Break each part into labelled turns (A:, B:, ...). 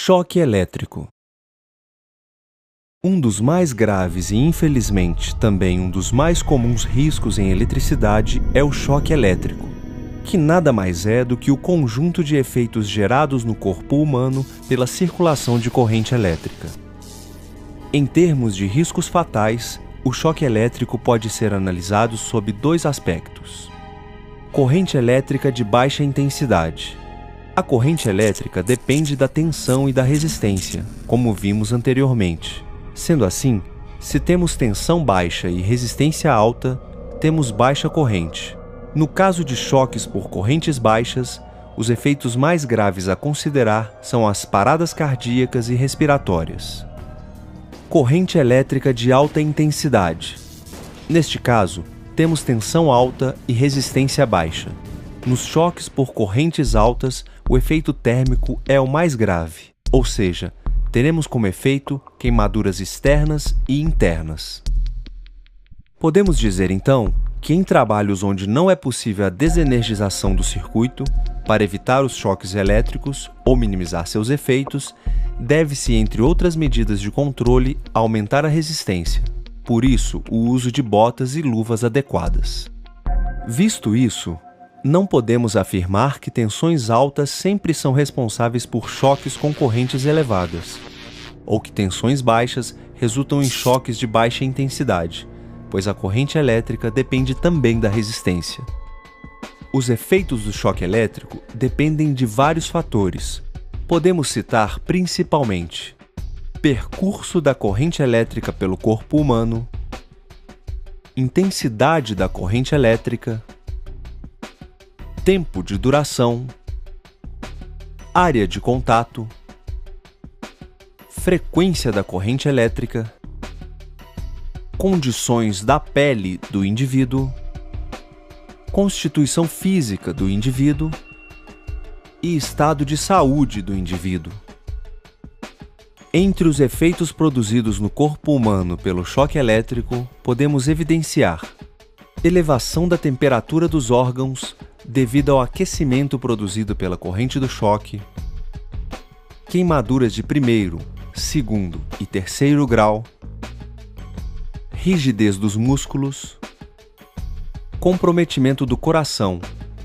A: Choque elétrico. Um dos mais graves e, infelizmente, também um dos mais comuns riscos em eletricidade é o choque elétrico, que nada mais é do que o conjunto de efeitos gerados no corpo humano pela circulação de corrente elétrica. Em termos de riscos fatais, o choque elétrico pode ser analisado sob dois aspectos. Corrente elétrica de baixa intensidade. A corrente elétrica depende da tensão e da resistência, como vimos anteriormente. Sendo assim, se temos tensão baixa e resistência alta, temos baixa corrente. No caso de choques por correntes baixas, os efeitos mais graves a considerar são as paradas cardíacas e respiratórias. Corrente elétrica de alta intensidade. Neste caso, temos tensão alta e resistência baixa. Nos choques por correntes altas, o efeito térmico é o mais grave, ou seja, teremos como efeito queimaduras externas e internas. Podemos dizer, então, que em trabalhos onde não é possível a desenergização do circuito, para evitar os choques elétricos ou minimizar seus efeitos, deve-se, entre outras medidas de controle, aumentar a resistência. Por isso, o uso de botas e luvas adequadas. Visto isso, não podemos afirmar que tensões altas sempre são responsáveis por choques com correntes elevadas, ou que tensões baixas resultam em choques de baixa intensidade, pois a corrente elétrica depende também da resistência. Os efeitos do choque elétrico dependem de vários fatores. Podemos citar principalmente percurso da corrente elétrica pelo corpo humano, intensidade da corrente elétrica, tempo de duração, área de contato, frequência da corrente elétrica, condições da pele do indivíduo, constituição física do indivíduo e estado de saúde do indivíduo. Entre os efeitos produzidos no corpo humano pelo choque elétrico, podemos evidenciar elevação da temperatura dos órgãos devido ao aquecimento produzido pela corrente do choque, queimaduras de primeiro, segundo e terceiro grau, rigidez dos músculos, comprometimento do coração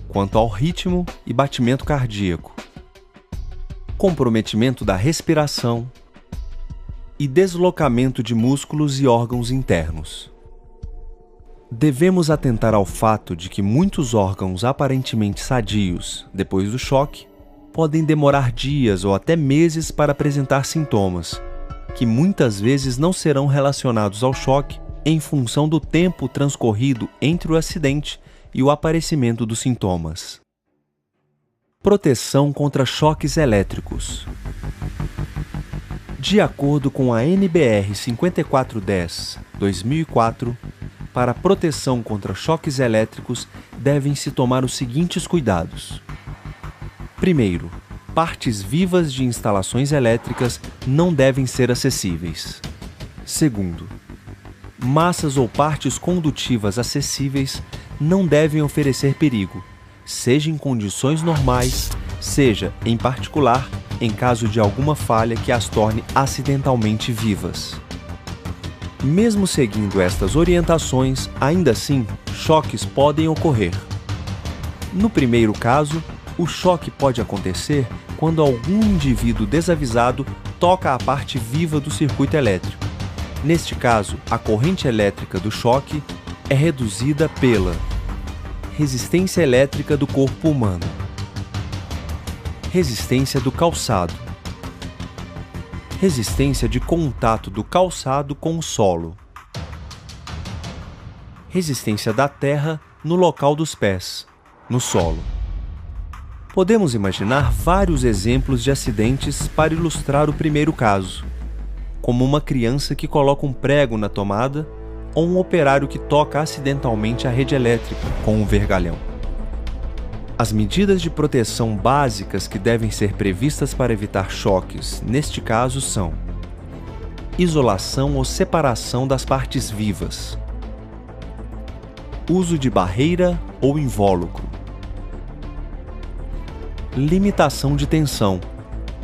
A: quanto ao ritmo e batimento cardíaco, comprometimento da respiração e deslocamento de músculos e órgãos internos. Devemos atentar ao fato de que muitos órgãos aparentemente sadios, depois do choque, podem demorar dias ou até meses para apresentar sintomas, que muitas vezes não serão relacionados ao choque em função do tempo transcorrido entre o acidente e o aparecimento dos sintomas. Proteção contra choques elétricos. De acordo com a NBR 5410/2004, para proteção contra choques elétricos devem-se tomar os seguintes cuidados. Primeiro, partes vivas de instalações elétricas não devem ser acessíveis. Segundo, massas ou partes condutivas acessíveis não devem oferecer perigo, seja em condições normais, seja, em particular, em caso de alguma falha que as torne acidentalmente vivas. Mesmo seguindo estas orientações, ainda assim, choques podem ocorrer. No primeiro caso, o choque pode acontecer quando algum indivíduo desavisado toca a parte viva do circuito elétrico. Neste caso, a corrente elétrica do choque é reduzida pela resistência elétrica do corpo humano, resistência do calçado, resistência de contato do calçado com o solo, resistência da terra no local dos pés, no solo. Podemos imaginar vários exemplos de acidentes para ilustrar o primeiro caso, como uma criança que coloca um prego na tomada ou um operário que toca acidentalmente a rede elétrica com um vergalhão. As medidas de proteção básicas que devem ser previstas para evitar choques, neste caso, são isolação ou separação das partes vivas, uso de barreira ou invólucro, limitação de tensão,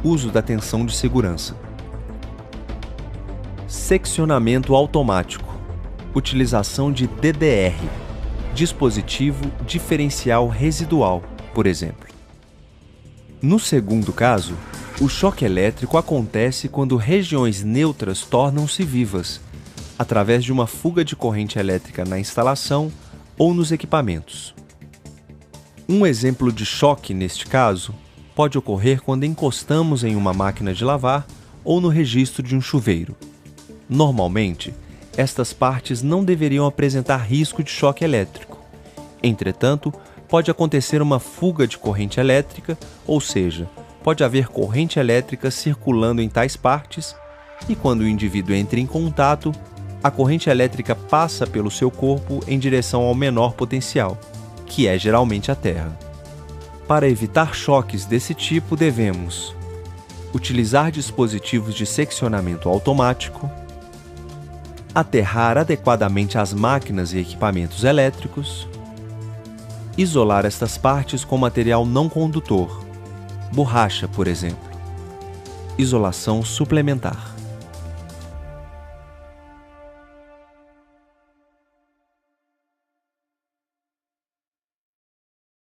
A: Uso da tensão de segurança. Seccionamento automático. Utilização de DDR, dispositivo diferencial residual, por exemplo. No segundo caso, o choque elétrico acontece quando regiões neutras tornam-se vivas, através de uma fuga de corrente elétrica na instalação ou nos equipamentos. Um exemplo de choque neste caso pode ocorrer quando encostamos em uma máquina de lavar ou no registro de um chuveiro. Normalmente, estas partes não deveriam apresentar risco de choque elétrico. Entretanto, pode acontecer uma fuga de corrente elétrica, ou seja, pode haver corrente elétrica circulando em tais partes e quando o indivíduo entra em contato, a corrente elétrica passa pelo seu corpo em direção ao menor potencial, que é geralmente a Terra. Para evitar choques desse tipo, devemos utilizar dispositivos de seccionamento automático, aterrar adequadamente as máquinas e equipamentos elétricos, isolar estas partes com material não condutor, borracha, por exemplo. Isolação suplementar.